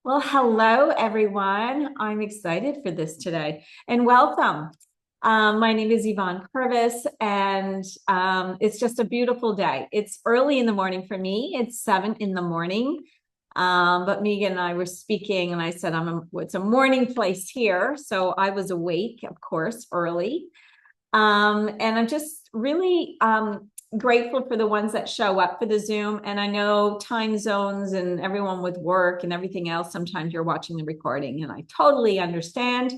Well, hello, everyone. I'm excited for this today and welcome. My name is Yvonne Purvis, and it's just a beautiful day. It's early in the morning for me. It's 7 in the morning. But Megan and I were speaking, and I said, it's a morning place here. So I was awake, of course, early. And I'm just really grateful for the ones that show up for the Zoom. And I know time zones and everyone with work and everything else, sometimes you're watching the recording, and I totally understand.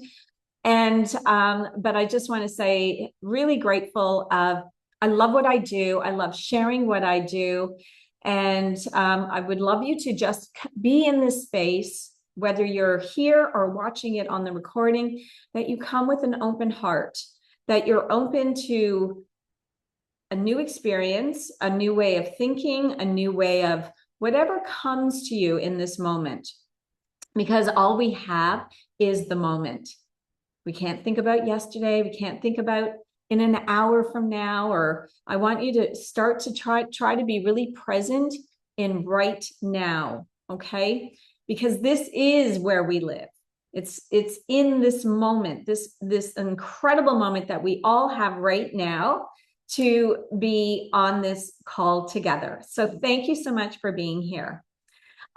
And but I just want to say, really grateful of, I love what I do. I love sharing what I do. And I would love you to just be in this space, whether you're here or watching it on the recording, that you come with an open heart, that you're open to a new experience, a new way of thinking, a new way of whatever comes to you in this moment. Because all we have is the moment. We can't think about yesterday. We can't think about in an hour from now. Or I want you to start to try to be really present in right now. Okay. Because this is where we live. It's in this moment, this incredible moment that we all have right now to be on this call together. So thank you so much for being here.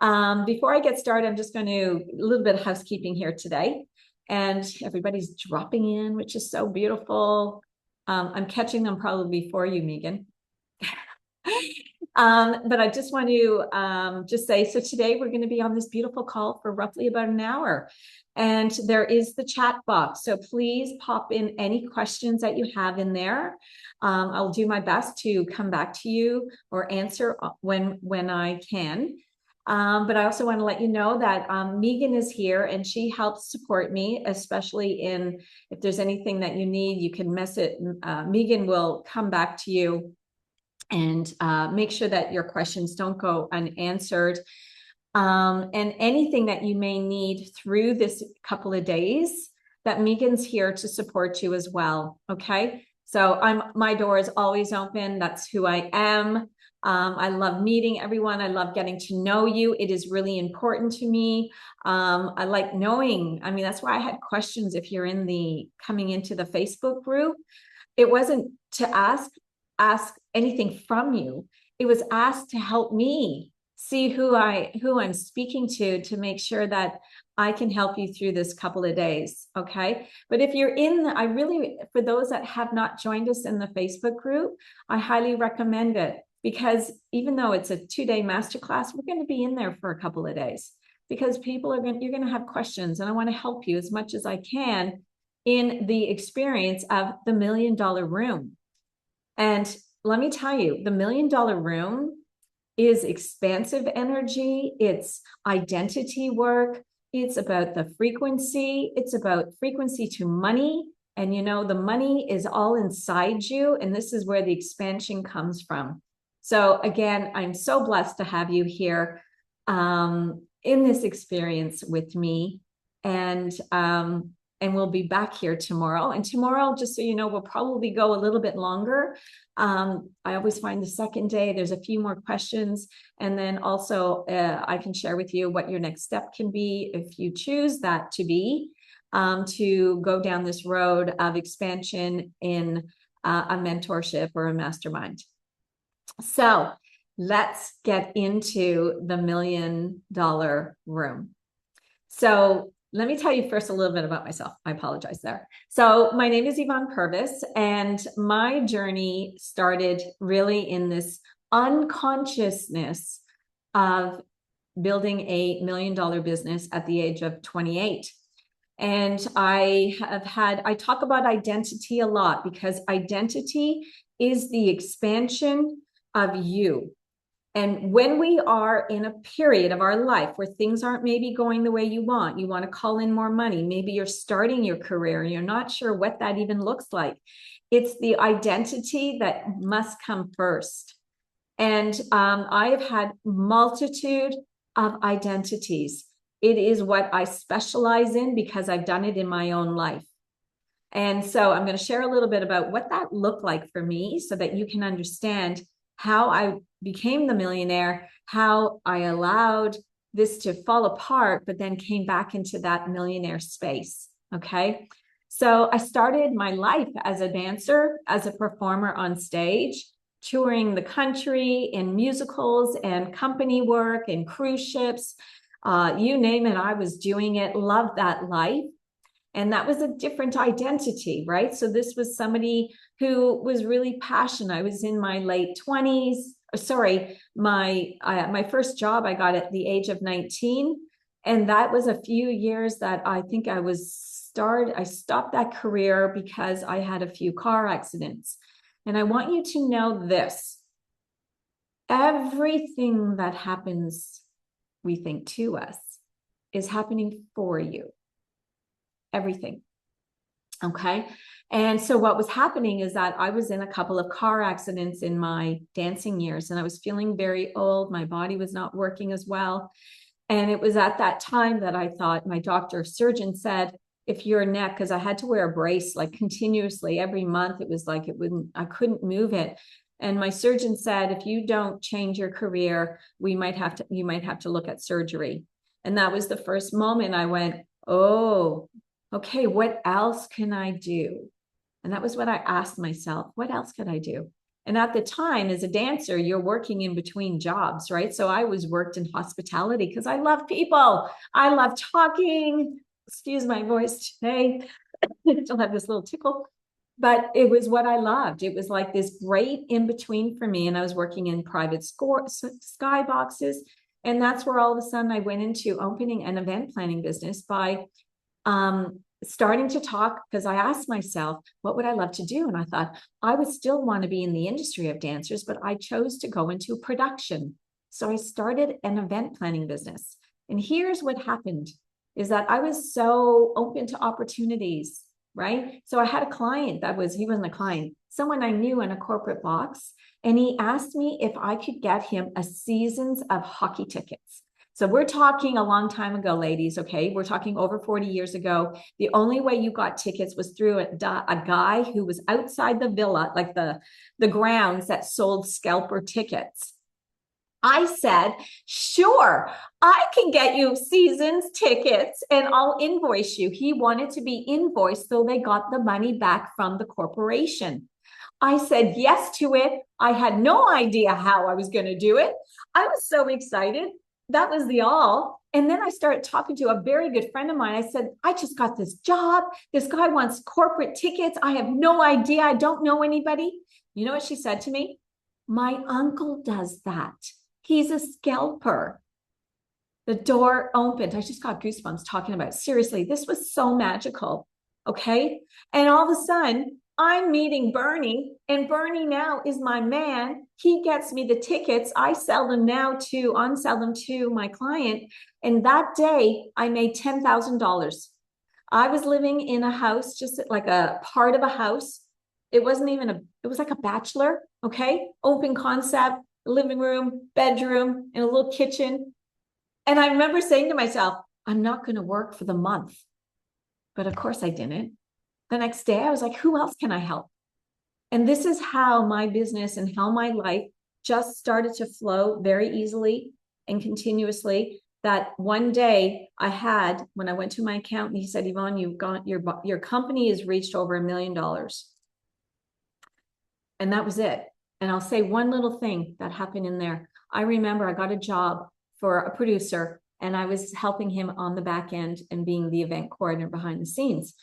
Before I get started, I'm just going to a little bit of housekeeping here today. And everybody's dropping in, which is so beautiful. I'm catching them probably before you, Megan. But I just want to just say, so today we're going to be on this beautiful call for roughly about an hour. And there is the chat box. So please pop in any questions that you have in there. I'll do my best to come back to you or answer when I can. But I also want to let you know that Megan is here and she helps support me, especially in if there's anything that you need, you can message. Megan will come back to you and make sure that your questions don't go unanswered. And anything that you may need through this couple of days, that Megan's here to support you as well. Okay. So my door is always open. That's who I am. I love meeting everyone. I love getting to know you. It is really important to me. I like knowing, I mean, that's why I had questions if you're coming into the Facebook group. It wasn't to ask anything from you. It was asked to help me see who I'm speaking to make sure that I can help you through this couple of days. Okay. But if you're for those that have not joined us in the Facebook group, I highly recommend it, because even though it's a 2-day masterclass, we're going to be in there for a couple of days because you're going to have questions, and I want to help you as much as I can in the experience of the $1 Million Room. And let me tell you, the $1 Million Room is expansive energy. It's identity work. It's about the frequency. It's about frequency to money. And the money is all inside you. And this is where the expansion comes from. So again, I'm so blessed to have you here in this experience with me. And we'll be back here tomorrow. And tomorrow, just so you know, we'll probably go a little bit longer. I always find the second day, there's a few more questions. And then also I can share with you what your next step can be if you choose that to go down this road of expansion in a mentorship or a mastermind. So let's get into the $1 Million Room. So let me tell you first a little bit about myself. I apologize there. So my name is Yvonne Purvis, and my journey started really in this unconsciousness of building a $1 million business at the age of 28. And I talk about identity a lot, because identity is the expansion of you. And when we are in a period of our life where things aren't maybe going the way you want to call in more money, maybe you're starting your career and you're not sure what that even looks like. It's the identity that must come first. And I have had multitude of identities. It is what I specialize in because I've done it in my own life. And so I'm going to share a little bit about what that looked like for me so that you can understand how I became the millionaire, how I allowed this to fall apart, but then came back into that millionaire space. Okay. So I started my life as a dancer, as a performer on stage, touring the country in musicals and company work and cruise ships. You name it, I was doing it, loved that life. And that was a different identity, right? So this was somebody who was really passionate. I was in my late 20s. Sorry, my first job I got at the age of 19. And that was a few years that I think I stopped that career because I had a few car accidents. And I want you to know this. Everything that happens, we think, to us is happening for you. Everything. Okay. And so what was happening is that I was in a couple of car accidents in my dancing years, and I was feeling very old. My body was not working as well. And it was at that time that I thought, my doctor surgeon said, if your neck, because I had to wear a brace like continuously every month, it was like I couldn't move it. And my surgeon said, if you don't change your career, you might have to look at surgery. And that was the first moment I went, oh, okay, what else can I do? And that was what I asked myself, what else could I do? And at the time, as a dancer, you're working in between jobs, right? So I worked in hospitality because I love people. I love talking. Excuse my voice today. I still have this little tickle, but it was what I loved. It was like this great in between for me. And I was working in private skyboxes. And that's where all of a sudden I went into opening an event planning business by starting to talk, because I asked myself, what would I love to do? And I thought I would still want to be in the industry of dancers, but I chose to go into production. So I started an event planning business. And here's what happened is that I was so open to opportunities, right? So I had a client he wasn't a client, someone I knew in a corporate box. And he asked me if I could get him a seasons of hockey tickets. So we're talking a long time ago, ladies, okay? We're talking over 40 years ago. The only way you got tickets was through a guy who was outside the villa, like the grounds that sold scalper tickets. I said, sure, I can get you seasons tickets and I'll invoice you. He wanted to be invoiced so they got the money back from the corporation. I said yes to it. I had no idea how I was going to do it. I was so excited. That was the all. And then I started talking to a very good friend of mine. I said, I just got this job. This guy wants corporate tickets. I have no idea. I don't know anybody. You know what she said to me? My uncle does that. He's a scalper. The door opened. I just got goosebumps talking about it. Seriously, this was so magical. Okay. And all of a sudden, I'm meeting Bernie, and Bernie now is my man. He gets me the tickets. I sell them unsell them to my client. And that day I made $10,000. I was living in a house, just like a part of a house. It was like a bachelor. Okay. Open concept, living room, bedroom, and a little kitchen. And I remember saying to myself, I'm not going to work for the month. But of course I didn't. The next day, I was like, who else can I help? And this is how my business and how my life just started to flow very easily and continuously. That one day when I went to my accountant, he said, Yvonne, your company has reached over $1 million. And that was it. And I'll say one little thing that happened in there. I remember I got a job for a producer, and I was helping him on the back end and being the event coordinator behind the scenes.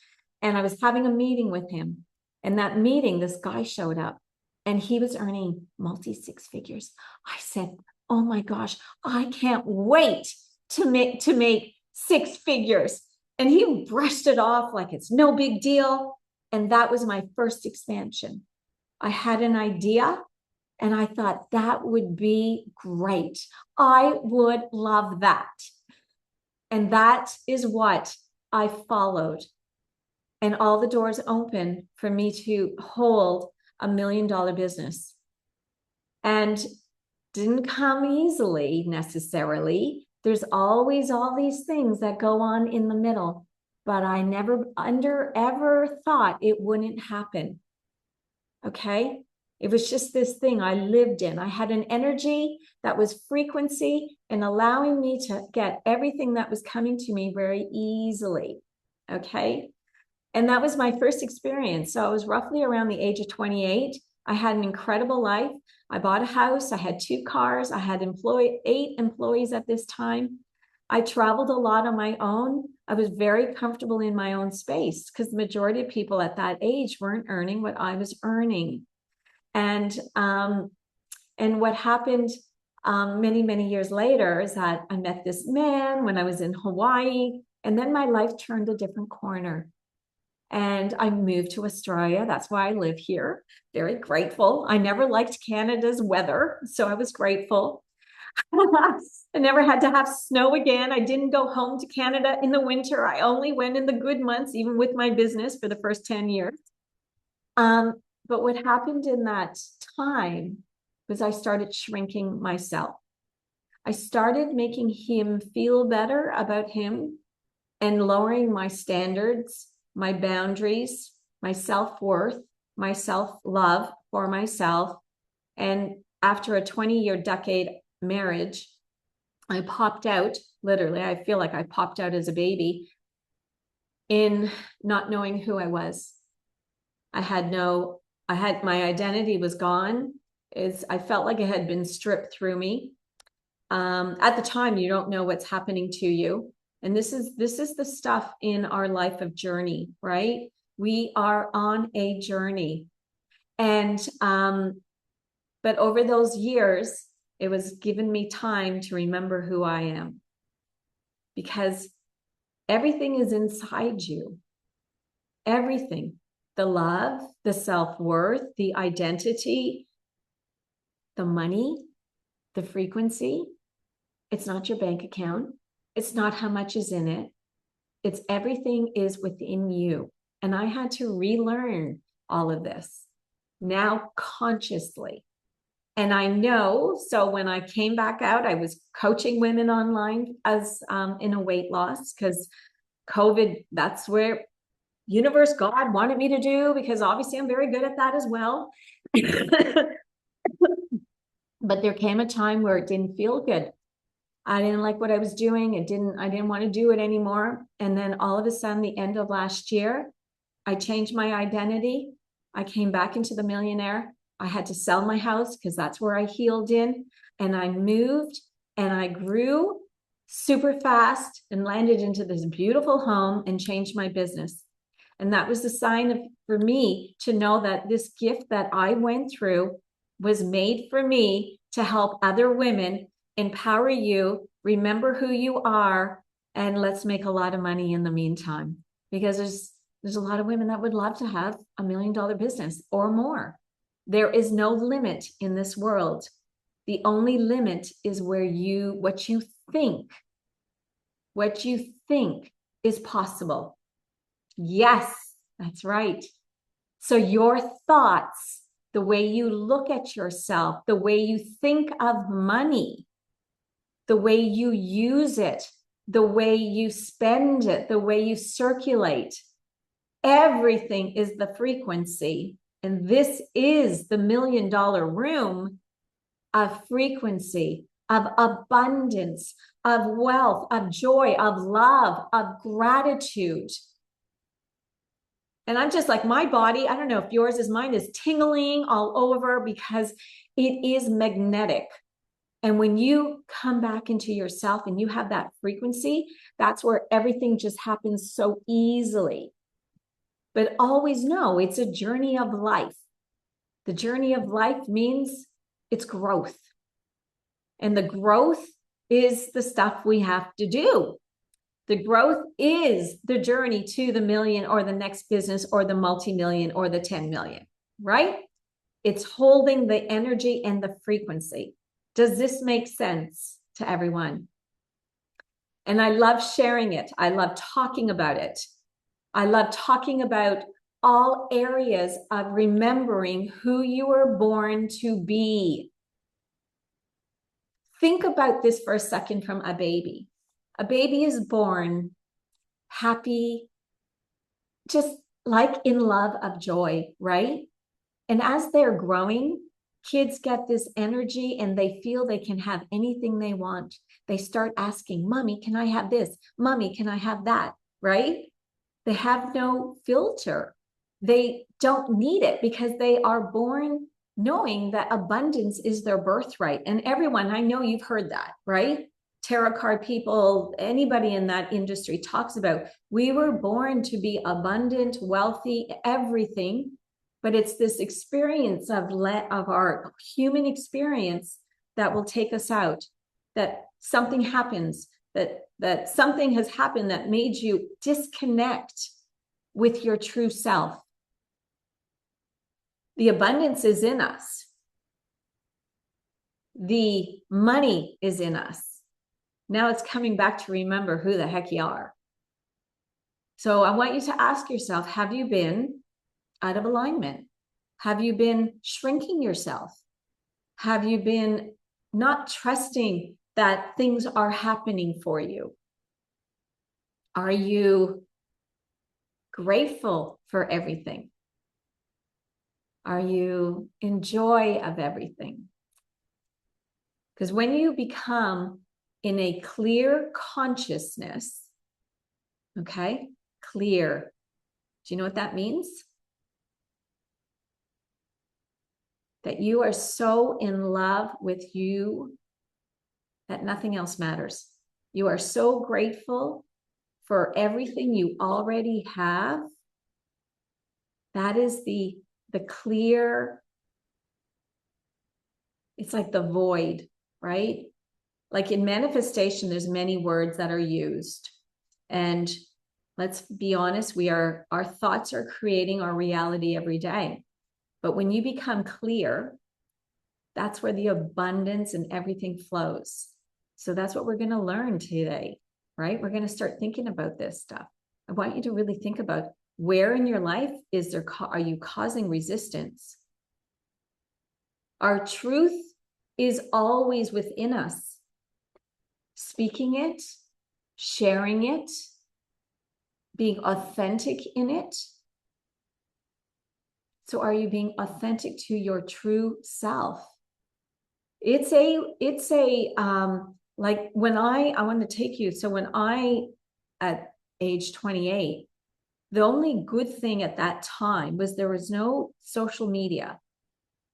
And I was having a meeting with him. And that meeting, this guy showed up and he was earning multi-six figures. I said, oh my gosh, I can't wait to make six figures. And he brushed it off like it's no big deal. And that was my first expansion. I had an idea and I thought that would be great. I would love that. And that is what I followed. And all the doors opened for me to hold $1 million business. And didn't come easily necessarily. There's always all these things that go on in the middle, but I never ever thought it wouldn't happen. Okay. It was just this thing I lived in. I had an energy that was frequency and allowing me to get everything that was coming to me very easily. Okay. And that was my first experience. So I was roughly around the age of 28. I had an incredible life. I bought a house. I had 2 cars. I had 8 employees at this time. I traveled a lot on my own. I was very comfortable in my own space because the majority of people at that age weren't earning what I was earning. And what happened many, many years later is that I met this man when I was in Hawaii, and then my life turned a different corner. And I moved to Australia. That's why I live here. Very grateful. I never liked Canada's weather, so I was grateful. I never had to have snow again. I didn't go home to Canada in the winter. I only went in the good months, even with my business for the first 10 years. But what happened in that time was I started shrinking myself. I started making him feel better about him and lowering my standards, my boundaries, my self-worth, my self-love for myself. And after a 20-year decade marriage, I popped out, literally, I feel like I popped out as a baby in not knowing who I was. My identity was gone. I felt like it had been stripped through me. At the time, you don't know what's happening to you. And this is the stuff in our life of journey, right? We are on a journey. And, but over those years, it was given me time to remember who I am, because everything is inside you. Everything, the love, the self-worth, the identity, the money, the frequency. It's not your bank account. It's not how much is in it. It's everything is within you. And I had to relearn all of this now consciously. And I know, so when I came back out, I was coaching women online as in a weight loss, because COVID, that's where universe, God wanted me to do, because obviously I'm very good at that as well. But there came a time where it didn't feel good. I didn't like what I was doing. I didn't want to do it anymore. And then all of a sudden, the end of last year, I changed my identity. I came back into the millionaire. I had to sell my house because that's where I healed in. And I moved and I grew super fast and landed into this beautiful home and changed my business. And that was the sign for me to know that this gift that I went through was made for me to help other women, empower you, remember who you are, and let's make a lot of money in the meantime. Because there's a lot of women that would love to have $1 million business or more. There is no limit in this world. The only limit is what you think is possible. Yes, that's right. So your thoughts, the way you look at yourself, the way you think of money, the way you use it, the way you spend it, the way you circulate, everything is the frequency. And this is the $1 million room of frequency, of abundance, of wealth, of joy, of love, of gratitude. And I'm just like, my body, I don't know if yours is, mine is tingling all over because it is magnetic. And when you come back into yourself and you have that frequency, that's where everything just happens so easily. But always know it's a journey of life. The journey of life means it's growth. And the growth is the stuff we have to do. The growth is the journey to the million or the next business or the multi-million or the 10 million, right? It's holding the energy and the frequency. Does this make sense to everyone? And I love sharing it. I love talking about it. I love talking about all areas of remembering who you were born to be. Think about this for a second from a baby. A baby is born happy, just like in love of joy, right? And as they're growing, kids get this energy and they feel they can have anything they want. They start asking, Mommy, can I have this? Mommy, can I have that? Right? They have no filter. They don't need it because they are born knowing that abundance is their birthright. And everyone, I know you've heard that, right? Tarot card people, anybody in that industry talks about, we were born to be abundant, wealthy, everything. But it's this experience of our human experience that will take us out, that something happens, that something has happened that made you disconnect with your true self. The abundance is in us. The money is in us. Now it's coming back to remember who the heck you are. So I want you to ask yourself, have you been out of alignment? Have you been shrinking yourself? Have you been not trusting that things are happening for you? Are you grateful for everything? Are you in joy of everything? Because when you become in a clear consciousness, okay, clear, do you know what that means? That you are so in love with you that nothing else matters. You are so grateful for everything you already have. That is the clear, it's like the void, right? Like in manifestation, there's many words that are used. And let's be honest, our thoughts are creating our reality every day. But when you become clear, that's where the abundance and everything flows. So that's what we're going to learn today, right? We're going to start thinking about this stuff. I want you to really think about where in your life are you causing resistance? Our truth is always within us. Speaking it, sharing it, being authentic in it. So are you being authentic to your true self? It's like when I want to take you. So when at age 28, the only good thing at that time was there was no social media.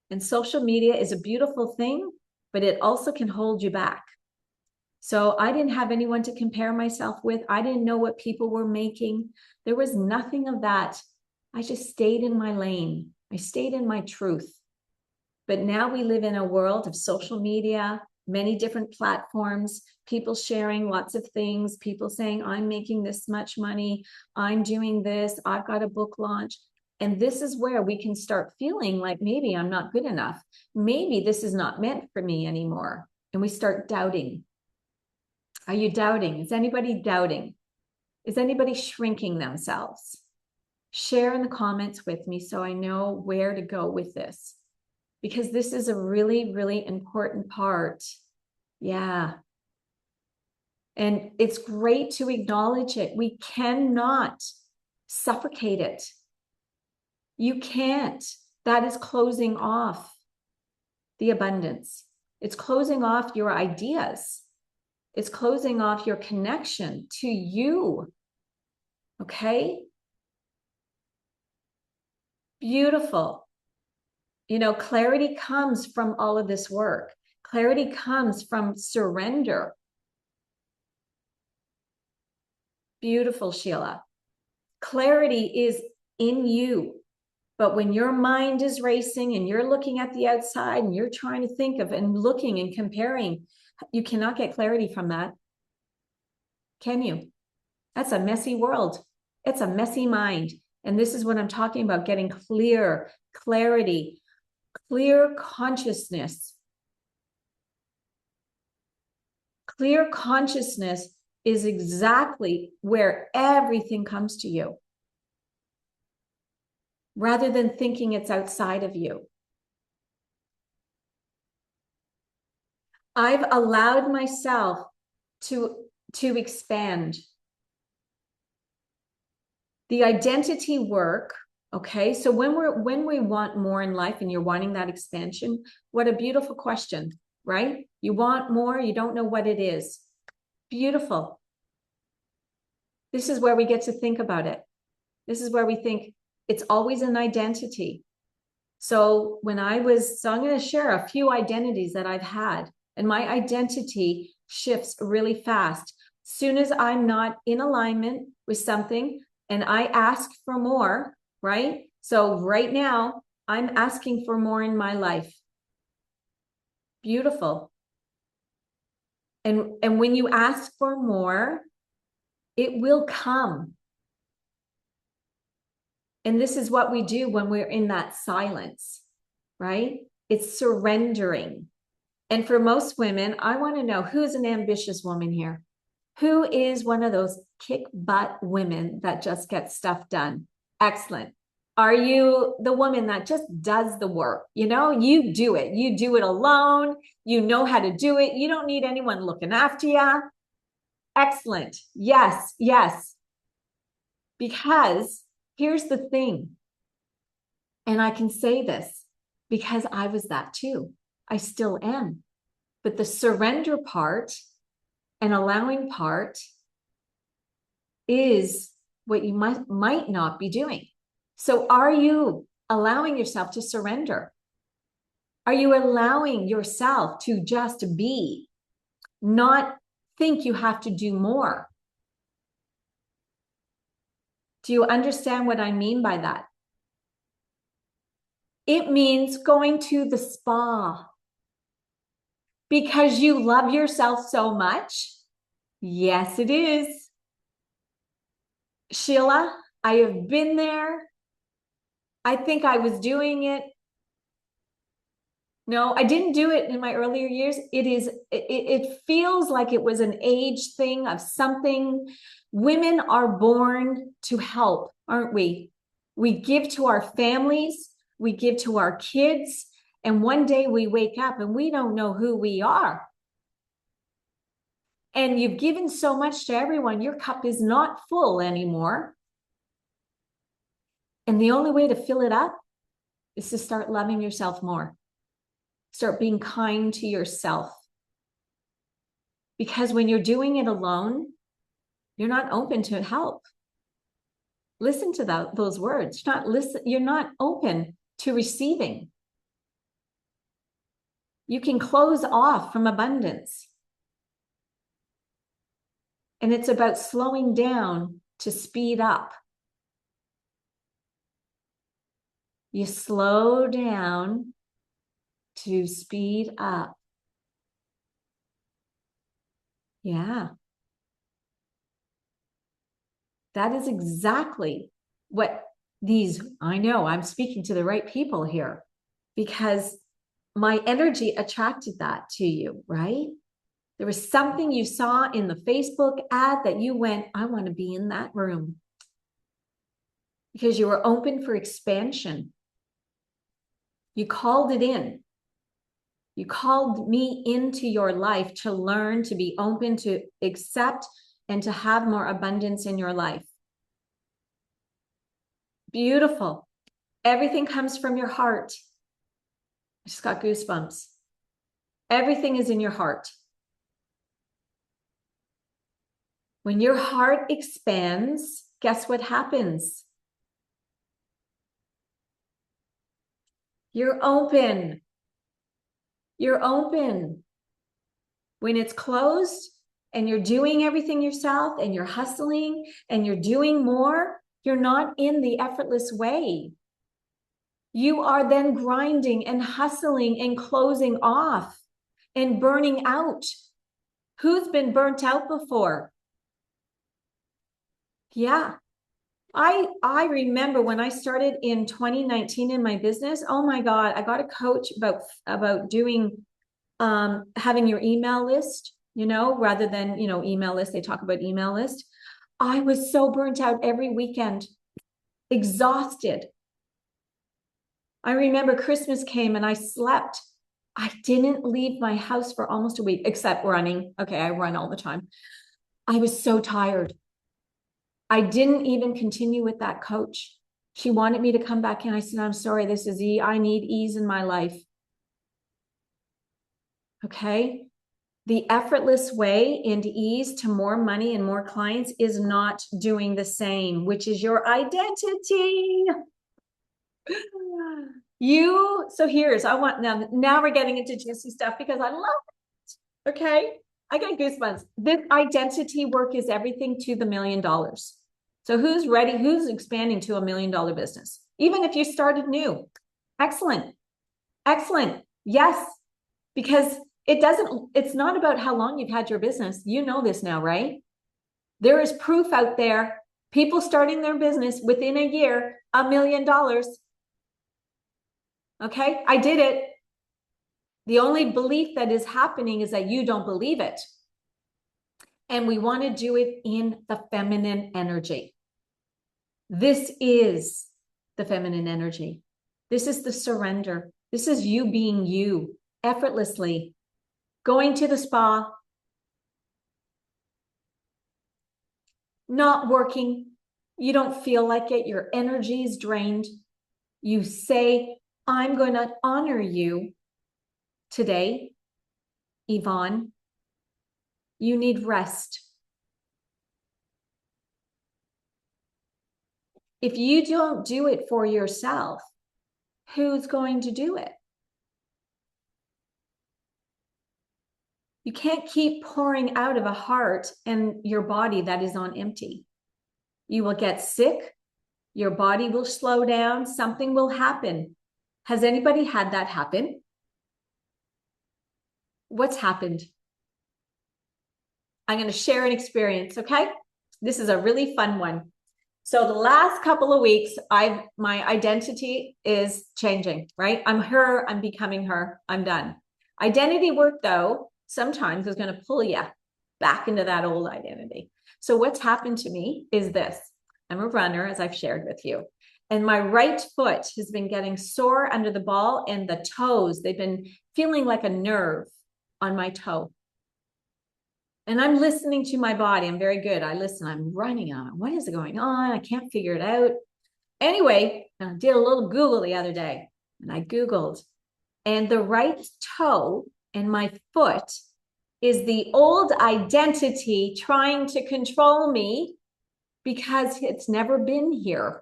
And social media is a beautiful thing, but it also can hold you back. So I didn't have anyone to compare myself with. I didn't know what people were making. There was nothing of that. I just stayed in my lane. I stayed in my truth. But now we live in a world of social media, many different platforms, people sharing lots of things, people saying, I'm making this much money, I'm doing this, I've got a book launch. And this is where we can start feeling like maybe I'm not good enough. Maybe this is not meant for me anymore. And we start doubting. Are you doubting? Is anybody doubting? Is anybody shrinking themselves? Share in the comments with me so I know where to go with this. Because this is a really, really important part. Yeah. And it's great to acknowledge it. We cannot suffocate it. You can't. That is closing off the abundance. It's closing off your ideas. It's closing off your connection to you. Okay? Beautiful. You know, clarity comes from all of this work. Clarity comes from surrender. Beautiful, Sheila. Clarity is in you. But when your mind is racing and you're looking at the outside and you're trying to think of and looking and comparing, you cannot get clarity from that. Can you? That's a messy world. It's a messy mind. And this is what I'm talking about, getting clear, clarity, clear consciousness. Clear consciousness is exactly where everything comes to you, rather than thinking it's outside of you. I've allowed myself to expand. The identity work, Okay, so when we want more in life and you're wanting that expansion, what a beautiful question, right? You want more, you don't know what it is. Beautiful. This is where we get to think about it. This is where we think it's always an identity. So I'm going to share a few identities that I've had, and my identity shifts really fast. Soon as I'm not in alignment with something and I ask for more, right? So right now I'm asking for more in my life. Beautiful. And when you ask for more, it will come. And this is what we do when we're in that silence, right? It's surrendering. And for most women, I want to know, who's an ambitious woman here? Who is one of those kick butt women that just gets stuff done? Excellent. Are you the woman that just does the work? You know, you do it. You do it alone. You know how to do it. You don't need anyone looking after you. Excellent. Yes, yes. Because here's the thing, and I can say this because I was that too. I still am. But the surrender part and allowing part is what you might not be doing. So are you allowing yourself to surrender? Are you allowing yourself to just be, not think you have to do more? Do you understand what I mean by that? It means going to the spa because you love yourself so much. Yes, it is. Sheila, I have been there. I think I was doing it. No, I didn't do it in my earlier years. It feels like it was an age thing of something. Women are born to help, aren't we? We give to our families, we give to our kids, and one day we wake up and we don't know who we are. And you've given so much to everyone, your cup is not full anymore. And the only way to fill it up is to start loving yourself more. Start being kind to yourself. Because when you're doing it alone, you're not open to help. Listen to those words. You're not open to receiving. You can close off from abundance. And it's about slowing down to speed up. You slow down to speed up. Yeah. That is exactly what I know I'm speaking to the right people here, because my energy attracted that to you, right? There was something you saw in the Facebook ad that you went, I want to be in that room, because you were open for expansion. You called it in. You called me into your life to learn, to be open, to accept, and to have more abundance in your life. Beautiful. Everything comes from your heart. I just got goosebumps. Everything is in your heart. When your heart expands, guess what happens? You're open. You're open. When it's closed and you're doing everything yourself and you're hustling and you're doing more, you're not in the effortless way. You are then grinding and hustling and closing off and burning out. Who's been burnt out before? Yeah. I remember when I started in 2019 in my business, oh my God, I got a coach about doing having your email list, rather than, email list. They talk about email list. I was so burnt out every weekend, exhausted. I remember Christmas came and I slept. I didn't leave my house for almost a week, except running. Okay, I run all the time. I was so tired. I didn't even continue with that coach She wanted me to come back in. I said, I'm sorry, this is I need ease in my life. Okay. The effortless way into ease to more money and more clients is not doing the same, which is your identity. So here's, I want now we're getting into juicy stuff because I love it. Okay. I get goosebumps. This identity work is everything to the $1 million. So who's ready? Who's expanding to $1 million business? Even if you started new. Excellent. Excellent. Yes. Because it's not about how long you've had your business. You know this now, right? There is proof out there. People starting their business within a year, $1 million. Okay. I did it. The only belief that is happening is that you don't believe it. And we want to do it in the feminine energy. This is the feminine energy. This is the surrender. This is you being you effortlessly, going to the spa, not working. You don't feel like it. Your energy is drained. You say, I'm going to honor you today, Yvonne. You need rest. If you don't do it for yourself, who's going to do it? You can't keep pouring out of a heart and your body that is on empty. You will get sick. Your body will slow down. Something will happen. Has anybody had that happen? What's happened? I'm going to share an experience, okay? This is a really fun one. So the last couple of weeks, my identity is changing, right? I'm her, I'm becoming her, I'm done. Identity work, though, sometimes is going to pull you back into that old identity. So what's happened to me is this. I'm a runner, as I've shared with you. And my right foot has been getting sore under the ball, and the toes, they've been feeling like a nerve on my toe. And I'm listening to my body. I'm very good. I listen. I'm running on it. What is going on? I can't figure it out. Anyway, I did a little Google the other day, and I Googled, and the right toe and my foot is the old identity trying to control me because it's never been here.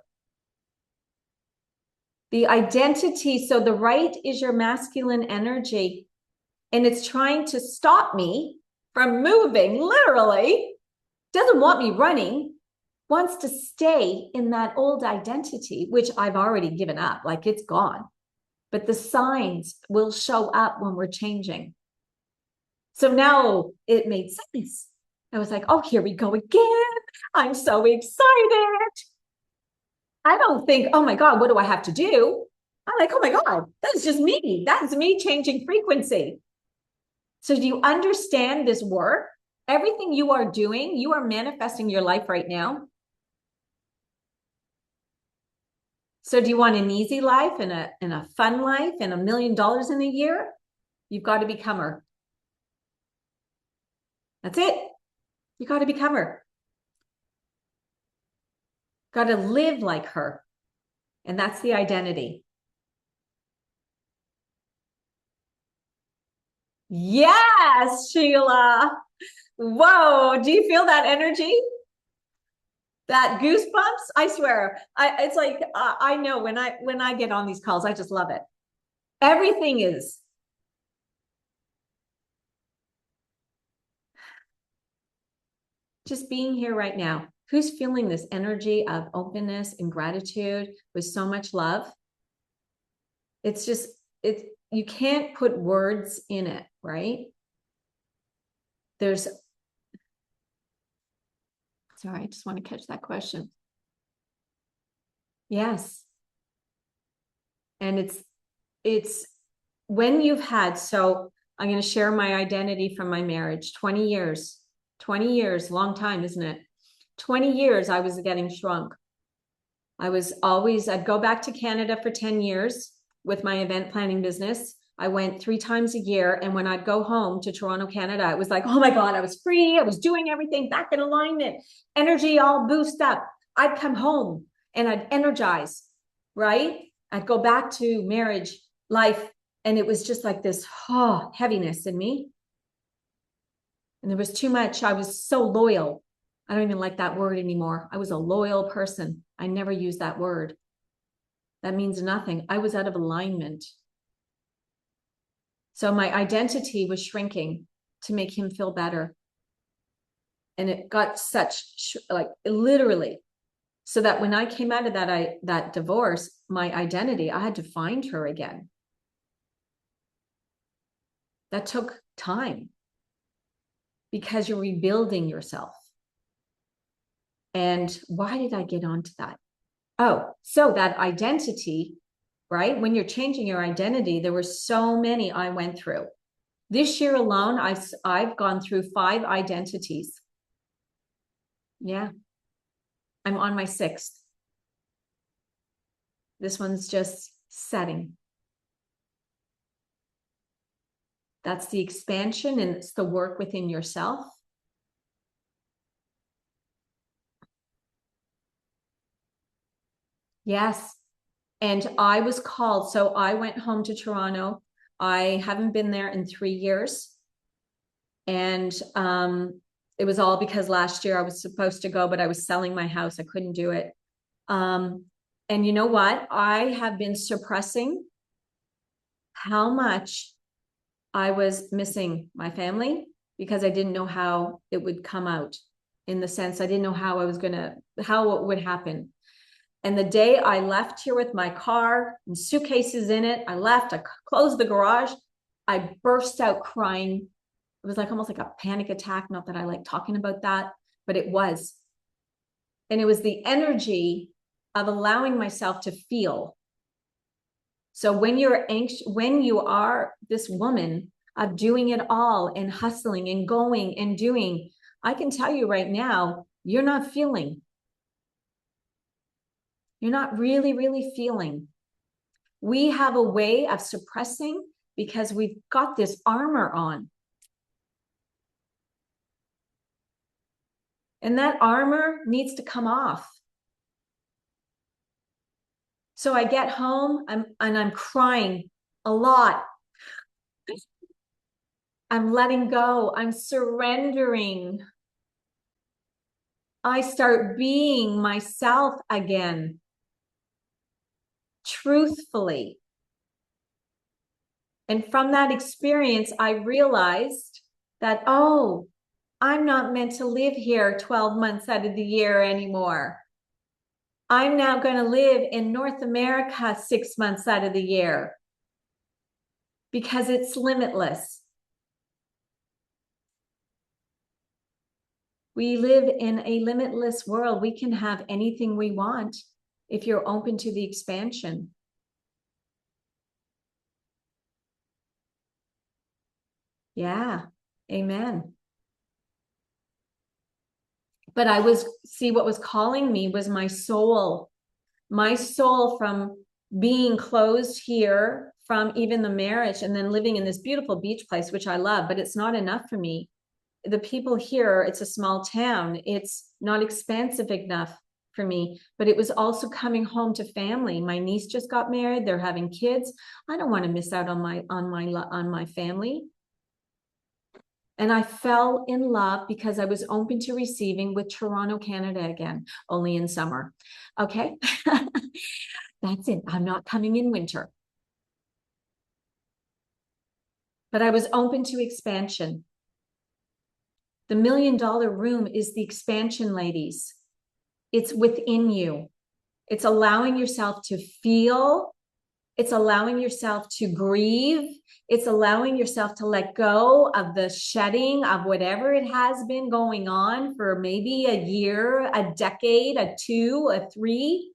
The identity, so the right is your masculine energy, and it's trying to stop me from moving, literally, doesn't want me running, wants to stay in that old identity, which I've already given up, like it's gone. But the signs will show up when we're changing. So now it made sense. I was like, oh, here we go again. I'm so excited. I don't think, oh my God, what do I have to do? I'm like, oh my God, that's just me. That's me changing frequency. So do you understand this work? Everything you are doing, you are manifesting your life right now. So do you want an easy life and a fun life and $1 million in a year? You've got to become her. That's it. You got to become her. Got to live like her. And that's the identity. Yes, Sheila. Whoa. Do you feel that energy? That goosebumps? I swear. It's like, I know when I get on these calls, I just love it. Everything is. Just being here right now. Who's feeling this energy of openness and gratitude with so much love? It's just, you can't put words in it, right? Sorry, I just want to catch that question. Yes. And it's when you've had, so I'm going to share my identity from my marriage, 20 years, long time, isn't it? 20 years, I was getting shrunk. I'd go back to Canada for 10 years with my event planning business. I went 3 times a year. And when I'd go home to Toronto, Canada, it was like, oh my God, I was free. I was doing everything back in alignment, energy all boost up. I'd come home and I'd energize, right? I'd go back to marriage life, and it was just like this heaviness in me. And there was too much. I was so loyal. I don't even like that word anymore. I was a loyal person. I never use that word. That means nothing. I was out of alignment. So my identity was shrinking to make him feel better. And it got such, like, literally, so that when I came out of that divorce, my identity, I had to find her again. That took time because you're rebuilding yourself. And why did I get onto that? Oh, so that identity, right? When you're changing your identity, there were so many I went through. This year alone, I've gone through 5 identities. Yeah. I'm on my 6th. This one's just setting. That's the expansion, and it's the work within yourself. Yes. And I was called. So I went home to Toronto. I haven't been there in 3 years. And it was all because last year I was supposed to go, but I was selling my house. I couldn't do it. And you know what? I have been suppressing how much I was missing my family because I didn't know how it would come out, in the sense I didn't know how how it would happen. And the day I left here with my car and suitcases in it, I left, I closed the garage, I burst out crying. It was like almost like a panic attack. Not that I like talking about that, but it was. And it was the energy of allowing myself to feel. So when you're anxious, when you are this woman of doing it all and hustling and going and doing, I can tell you right now, you're not feeling. You're not really, really feeling. We have a way of suppressing because we've got this armor on. And that armor needs to come off. So I get home and I'm crying a lot. I'm letting go. I'm surrendering. I start being myself again, truthfully. And from that experience, I realized that, oh, I'm not meant to live here 12 months out of the year anymore. I'm now going to live in North America 6 months out of the year because it's limitless. We live in a limitless world. We can have anything we want if you're open to the expansion. Yeah, amen. But what was calling me was my soul from being closed here, from even the marriage, and then living in this beautiful beach place, which I love, but it's not enough for me. The people here, it's a small town. It's not expansive enough for me, but it was also coming home to family. My niece just got married. They're having kids. I don't want to miss out on my family. And I fell in love because I was open to receiving with Toronto, Canada again, only in summer. Okay. That's it. I'm not coming in winter. But I was open to expansion. The $1 million room is the expansion, ladies. It's within you. It's allowing yourself to feel. It's allowing yourself to grieve. It's allowing yourself to let go of the shedding of whatever it has been going on for maybe a year, a decade, a 2, a 3.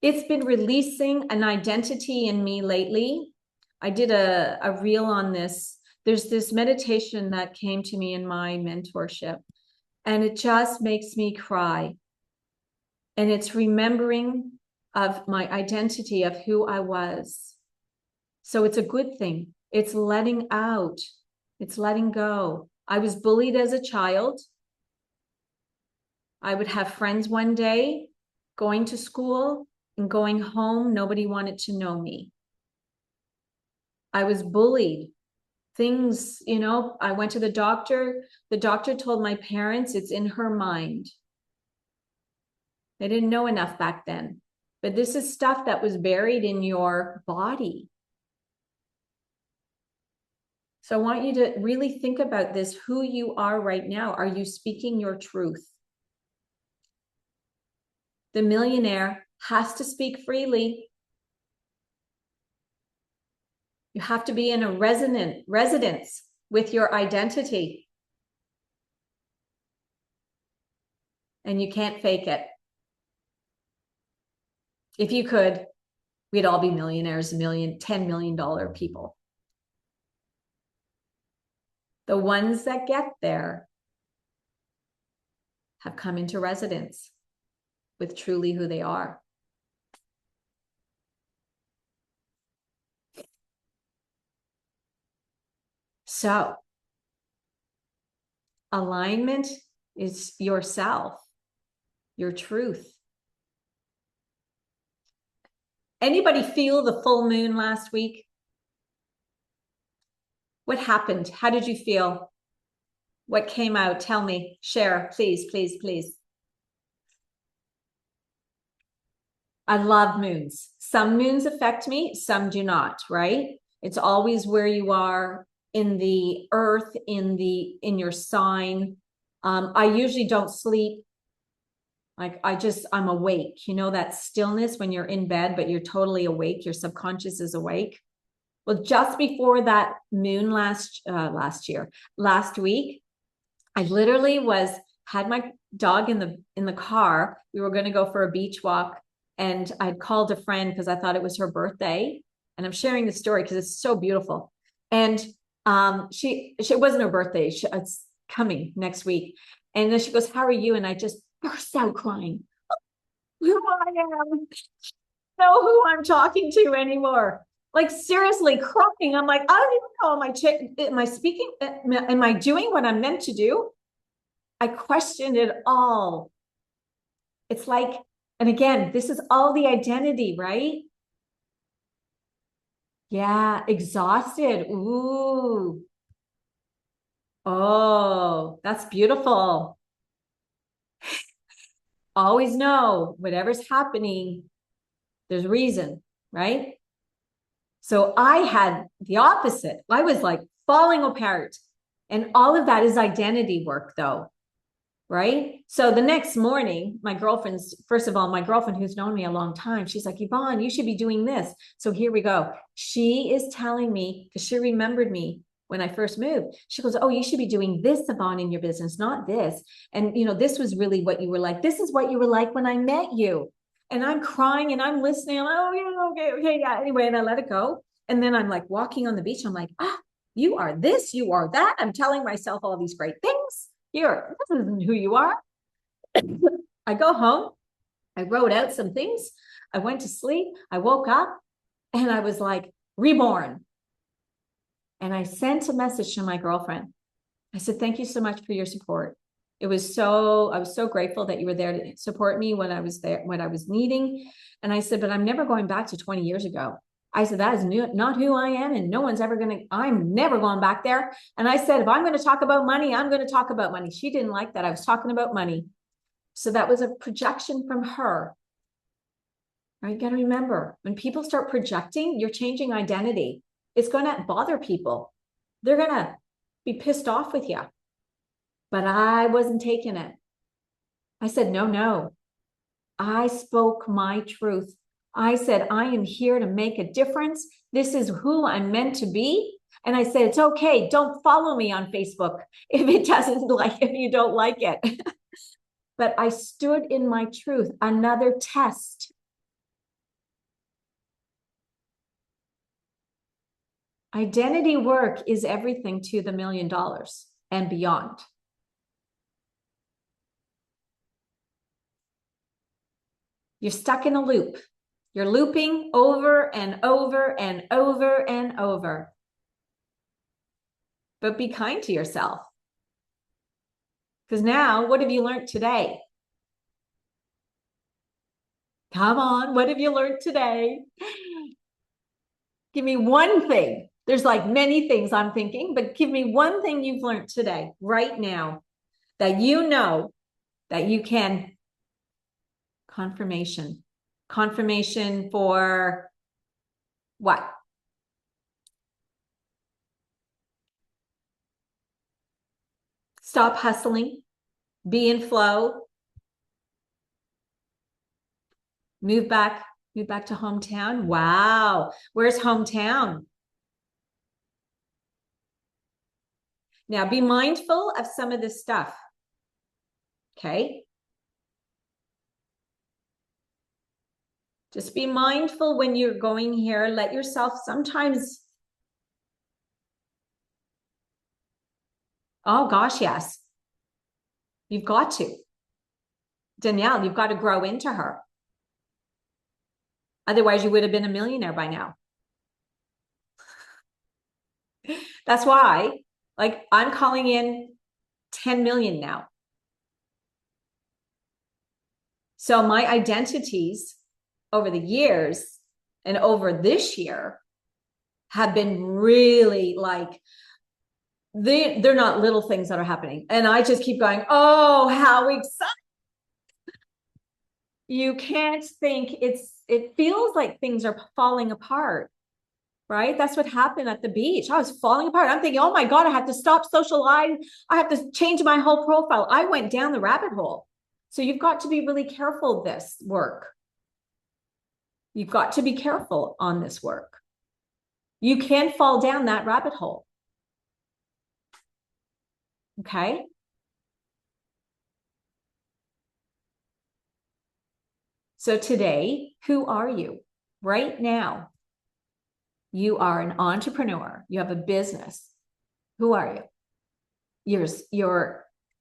It's been releasing an identity in me lately. I did a reel on this. There's this meditation that came to me in my mentorship, and it just makes me cry. And it's remembering of my identity, of who I was. So it's a good thing. It's letting out. It's letting go. I was bullied as a child. I would have friends one day going to school and going home. Nobody wanted to know me. I was bullied. Things, you know, I went to the doctor. The doctor told my parents it's in her mind. They didn't know enough back then. But this is stuff that was buried in your body. So I want you to really think about this, who you are right now. Are you speaking your truth? The millionaire has to speak freely. You have to be in a residence with your identity. And you can't fake it. If you could, we'd all be millionaires, $10 million people. The ones that get there have come into residence with truly who they are. So, alignment is yourself, your truth. Anybody feel the full moon last week? What happened? How did you feel? What came out? Tell me. Share, please, please, please. I love moons. Some moons affect me, some do not, right? It's always where you are in the earth, in your sign. I usually don't sleep. Like I'm awake. You know, that stillness when you're in bed, but you're totally awake. Your subconscious is awake. Well, just before that moon last week, I literally had my dog in the car. We were going to go for a beach walk, and I'd called a friend because I thought it was her birthday. And I'm sharing the story because it's so beautiful. And she it wasn't her birthday. It's coming next week. And then she goes, "How are you?" And I just burst out crying. Who I am. Know who I'm talking to anymore. Like seriously crying. I'm like, I don't even know. Am I speaking? Am I doing what I'm meant to do? I questioned it all. It's like, and again, this is all the identity, right? Yeah, exhausted. Ooh. Oh, that's beautiful. Always know whatever's happening, there's reason, right? So I had the opposite. I was like falling apart. And all of that is identity work, though, right? So the next morning, my girlfriend who's known me a long time, she's like, "Yvonne, you should be doing this." So here we go. She is telling me, because she remembered me when I first moved. She goes, "Oh, you should be doing this, Yvonne, in your business, not this. And, you know, this was really what you were like. This is what you were like when I met you." And I'm crying and I'm listening. I'm like, "Oh, yeah, okay, yeah." Anyway, and I let it go. And then I'm like walking on the beach. I'm like, you are this, you are that. I'm telling myself all these great things. This isn't who you are. I go home. I wrote out some things. I went to sleep. I woke up and I was like reborn. And I sent a message to my girlfriend. I said, "Thank you so much for your support. I was so grateful that you were there to support me when I was there, when I was needing." And I said, "But I'm never going back to 20 years ago." I said, "That is not who I am. And I'm never going back there." And I said, "If I'm going to talk about money, I'm going to talk about money." She didn't like that. I was talking about money. So that was a projection from her. Right? You got to remember, when people start projecting, you're changing identity. It's going to bother people. They're going to be pissed off with you. But I wasn't taking it. I said, no. I spoke my truth. I said, "I am here to make a difference. This is who I'm meant to be." And I said, "It's okay. Don't follow me on Facebook if you don't like it." But I stood in my truth. Another test. Identity work is everything to the $1 million and beyond. You're stuck in a loop. You're looping over and over and over and over. But be kind to yourself. Because now, what have you learned today? Come on, what have you learned today? Give me one thing. There's like many things I'm thinking, but give me one thing you've learned today, right now, that you know that you can. Confirmation. Confirmation for what? Stop hustling, be in flow, move back to hometown. Wow. Where's hometown? Now be mindful of some of this stuff. Okay. Just be mindful when you're going here. Let yourself sometimes. Oh gosh, yes. You've got to. Danielle, you've got to grow into her. Otherwise, you would have been a millionaire by now. That's why, like, I'm calling in 10 million now. So my identities over the years and over this year have been really like, they're not little things that are happening. And I just keep going, oh, how exciting. You can't think it feels like things are falling apart, right? That's what happened at the beach. I was falling apart. I'm thinking, oh my God, I have to stop social life. I have to change my whole profile. I went down the rabbit hole. So you've got to be really careful of this work. You've got to be careful on this work. You can fall down that rabbit hole. Okay. So today, who are you? Right now, you are an entrepreneur. You have a business. Who are you?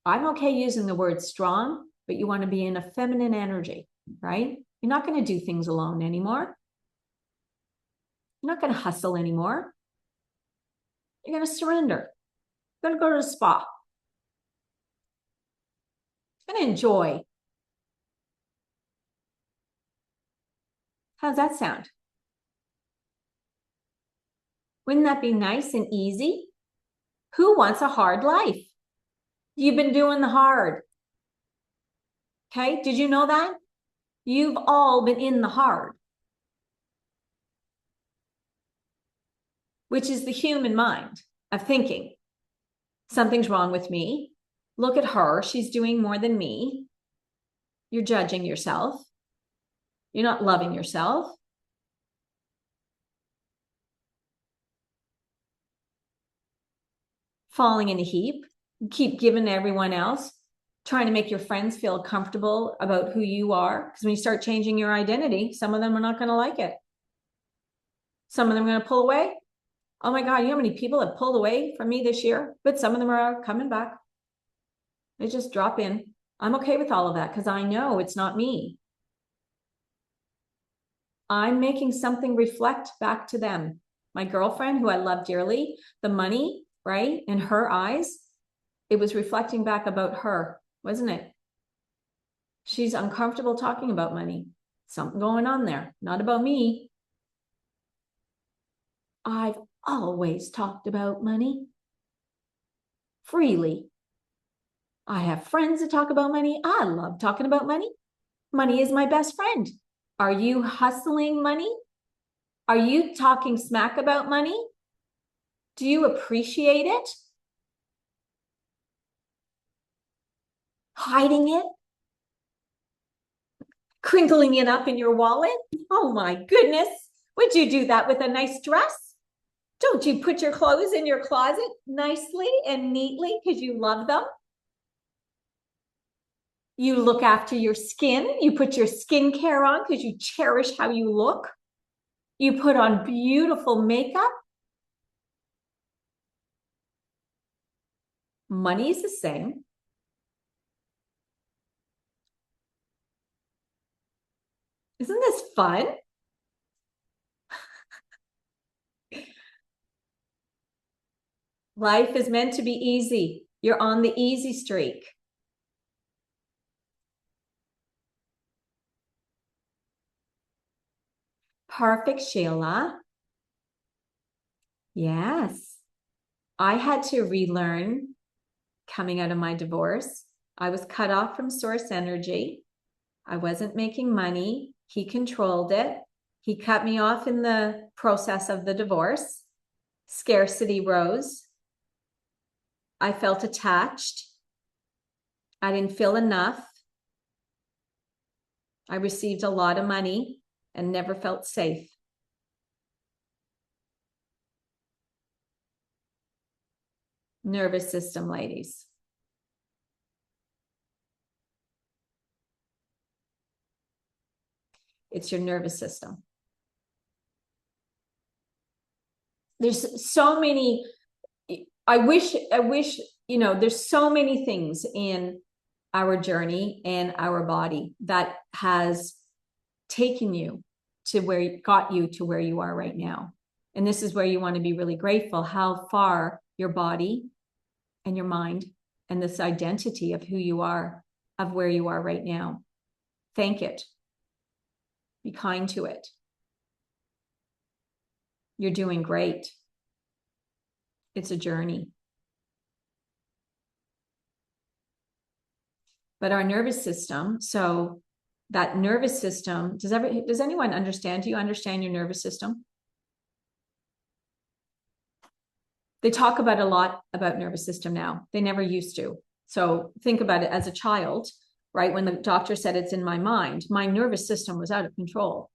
I'm okay using the word strong, but you want to be in a feminine energy, right? You're not going to do things alone anymore. You're not going to hustle anymore. You're going to surrender. You're going to go to the spa. You're going to enjoy. How's that sound? Wouldn't that be nice and easy? Who wants a hard life? You've been doing the hard. Okay, did you know that? You've all been in the hard, which is the human mind of thinking, something's wrong with me. Look at her, she's doing more than me. You're judging yourself. You're not loving yourself. Falling in a heap. You keep giving to everyone else, trying to make your friends feel comfortable about who you are. Because when you start changing your identity, some of them are not going to like it. Some of them are going to pull away. Oh my God, you know how many people have pulled away from me this year? But some of them are coming back. They just drop in. I'm okay with all of that because I know it's not me. I'm making something reflect back to them. My girlfriend, who I love dearly, the money, right, in her eyes, it was reflecting back about her, wasn't it? She's uncomfortable talking about money. Something going on there, not about me. I've always talked about money freely. I have friends that talk about money. I love talking about money. Money is my best friend. Are you hustling money? Are you talking smack about money? Do you appreciate it? Hiding it? Crinkling it up in your wallet? Oh my goodness. Would you do that with a nice dress? Don't you put your clothes in your closet nicely and neatly because you love them? You look after your skin. You put your skincare on because you cherish how you look. You put on beautiful makeup. Money is the same. Isn't this fun? Life is meant to be easy. You're on the easy streak. Perfect, Sheila. Yes. I had to relearn coming out of my divorce. I was cut off from source energy. I wasn't making money. He controlled it. He cut me off in the process of the divorce. Scarcity rose. I felt attached. I didn't feel enough. I received a lot of money and never felt safe. Nervous system, ladies. It's your nervous system. There's so many, I wish, there's so many things in our journey and our body that has taken you to where, got you to where you are right now. And this is where you want to be really grateful how far your body and your mind and this identity of who you are, of where you are right now. Thank it. Be kind to it. You're doing great. It's a journey. But our nervous system, so that nervous system, does anyone understand? Do you understand your nervous system? They talk about a lot about nervous system now. They never used to. So think about it as a child, right? When the doctor said it's in my mind, my nervous system was out of control.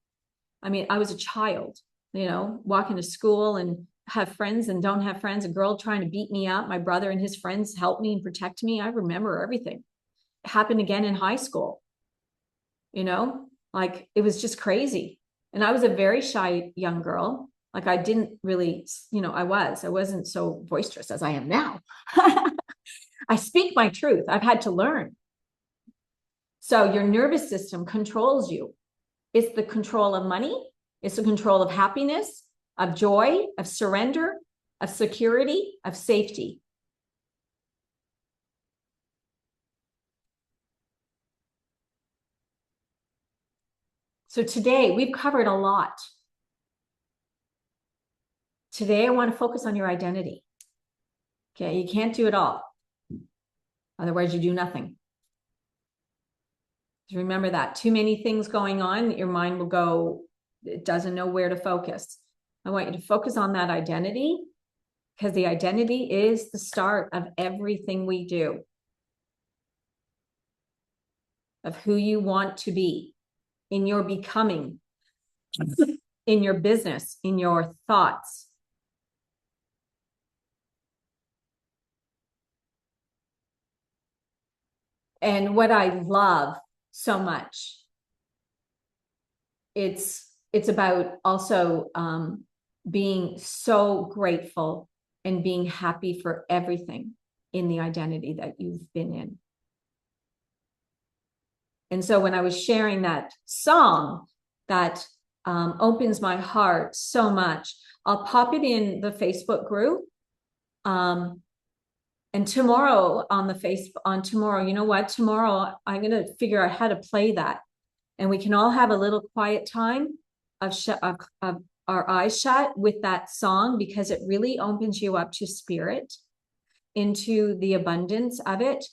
I mean, I was a child, walking to school and have friends and don't have friends, a girl trying to beat me up. My brother and his friends helped me and protect me. I remember everything. It happened again in high school. Like it was just crazy. And I was a very shy young girl. Like I didn't really, I wasn't so boisterous as I am now. I speak my truth. I've had to learn. So your nervous system controls you. It's the control of money. It's the control of happiness, of joy, of surrender, of security, of safety. So today we've covered a lot. Today I want to focus on your identity. Okay, you can't do it all. Otherwise you do nothing. Just remember that. Too many things going on, your mind will go, it doesn't know where to focus. I want you to focus on that identity because the identity is the start of everything we do, of who you want to be in your becoming, in your business, in your thoughts. And what I love so much, it's about also being so grateful and being happy for everything in the identity that you've been in. And so when I was sharing that song that opens my heart so much, I'll pop it in the Facebook group. And tomorrow tomorrow, you know what? Tomorrow I'm going to figure out how to play that. And we can all have a little quiet time of our eyes shut with that song because it really opens you up to spirit, into the abundance of it.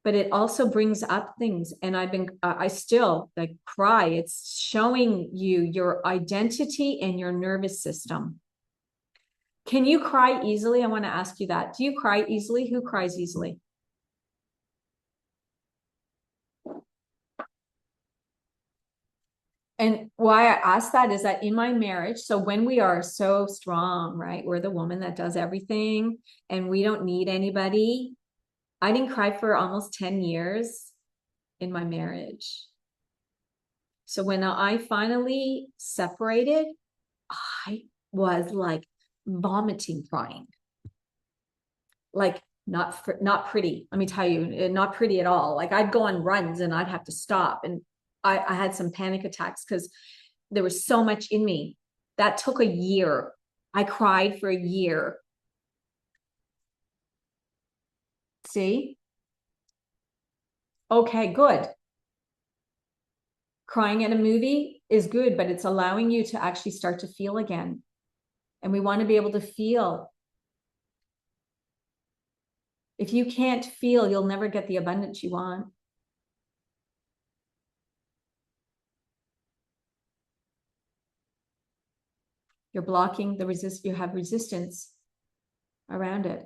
But it also brings up things. And I still like cry. It's showing you your identity and your nervous system. Can you cry easily? I want to ask you that. Do you cry easily? Who cries easily? And why I ask that is that in my marriage, so when we are so strong, right? We're the woman that does everything and we don't need anybody. I didn't cry for almost 10 years in my marriage. So when I finally separated, I was like vomiting crying. Like not pretty. Let me tell you, not pretty at all. Like I'd go on runs and I'd have to stop. And I had some panic attacks because there was so much in me. That took a year. I cried for a year. See? Okay, good. Crying at a movie is good, but it's allowing you to actually start to feel again. And we want to be able to feel. If you can't feel, you'll never get the abundance you want. You're blocking the you have resistance around it.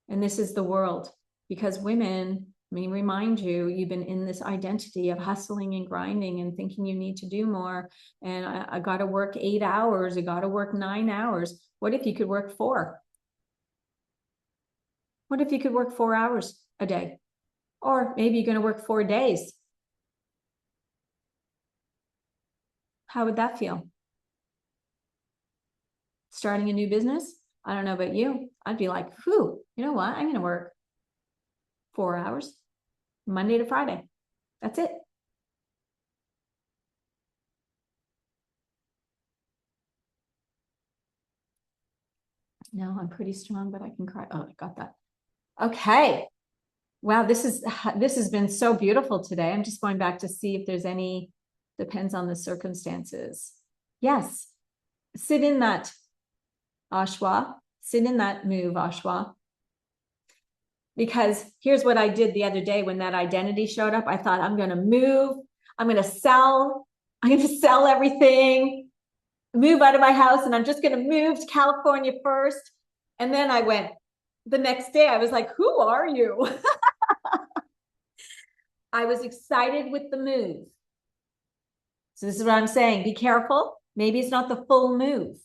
And this is the world, because women, let me remind you, you've been in this identity of hustling and grinding and thinking you need to do more. And I got to work 8 hours. I got to work 9 hours. What if you could work 4? What if you could work 4 hours a day? Or maybe you're going to work 4 days. How would that feel? Starting a new business? I don't know about you. I'd be like, whew, you know what? I'm going to work 4 hours, Monday to Friday. That's it. No, I'm pretty strong, but I can cry. Oh, I got that. Okay. Wow, this has been so beautiful today. I'm just going back to see if there's any, depends on the circumstances. Yes. Sit in that, Ashwa. Sit in that move, Ashwa. Because here's what I did the other day when that identity showed up. I thought, I'm going to move. I'm going to sell. I'm going to sell everything, move out of my house, and I'm just going to move to California first. And then I went, the next day, I was like, who are you? I was excited with the move. So this is what I'm saying. Be careful. Maybe it's not the full move.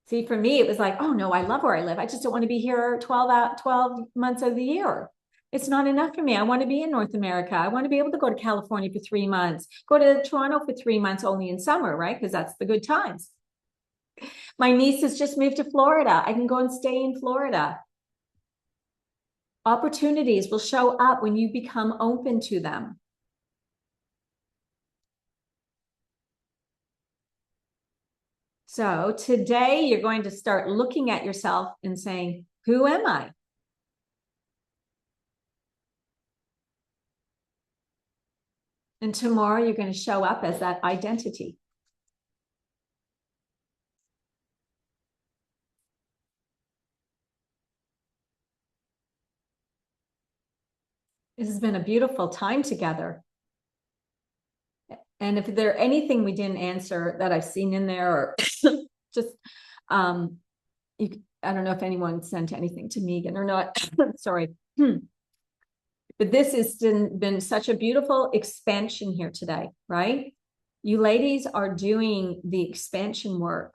See, for me, it was like, oh no, I love where I live. I just don't want to be here 12 months of the year. It's not enough for me. I want to be in North America. I want to be able to go to California for 3 months, go to Toronto for 3 months only in summer, right? Because that's the good times. My niece has just moved to Florida. I can go and stay in Florida. Opportunities will show up when you become open to them. So today you're going to start looking at yourself and saying, who am I? And tomorrow you're going to show up as that identity. This has been a beautiful time together. And if there anything we didn't answer that I've seen in there, or just, I don't know if anyone sent anything to Megan or not. Sorry. But this has been such a beautiful expansion here today, right? You ladies are doing the expansion work.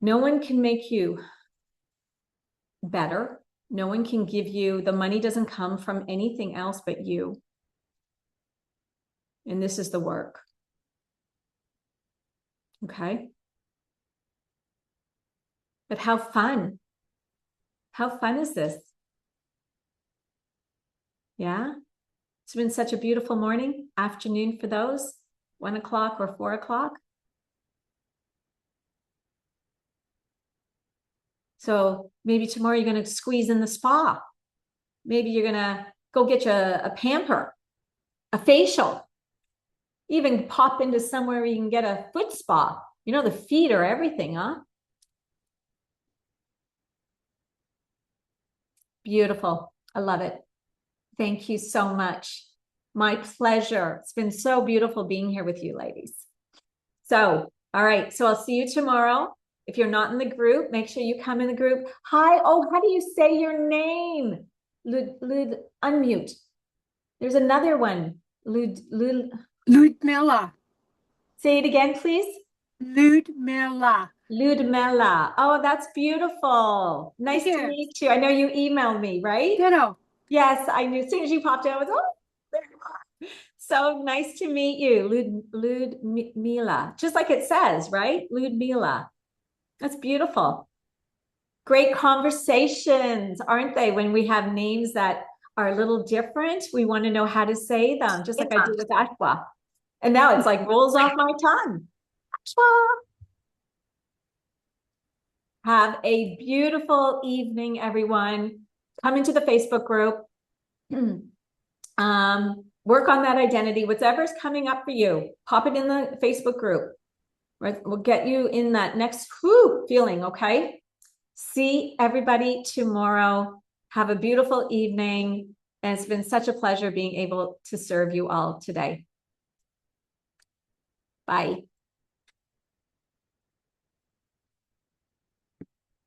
No one can make you better. No one can give you, the money doesn't come from anything else but you. And this is the work. Okay. But how fun? How fun is this? Yeah. It's been such a beautiful morning, afternoon for those, 1 o'clock or 4 o'clock. So maybe tomorrow you're going to squeeze in the spa. Maybe you're going to go get you a pamper, a facial, even pop into somewhere where you can get a foot spa. You know, the feet are everything, huh? Beautiful. I love it. Thank you so much. My pleasure. It's been so beautiful being here with you, ladies. So, all right. So I'll see you tomorrow. If you're not in the group, make sure you come in the group. Hi. Oh, how do you say your name? Lud, unmute. There's another one. Ludmilla. Say it again, please. Ludmilla. Ludmilla. Oh, that's beautiful. Nice to meet you. I know you emailed me, right? Ditto. Yes, I knew. As soon as you popped in, I was, oh, there you are. So nice to meet you, Ludmilla. Just like it says, right? Ludmilla. That's beautiful. Great conversations, aren't they? When we have names that are a little different, we want to know how to say them, just like I did with Ashwa. And now it's like rolls off my tongue. Ashwa. Have a beautiful evening, everyone. Come into the Facebook group. Work on that identity. Whatever's coming up for you, pop it in the Facebook group. Right? We'll get you in that next feeling, okay? See everybody tomorrow. Have a beautiful evening. And it's been such a pleasure being able to serve you all today. Bye.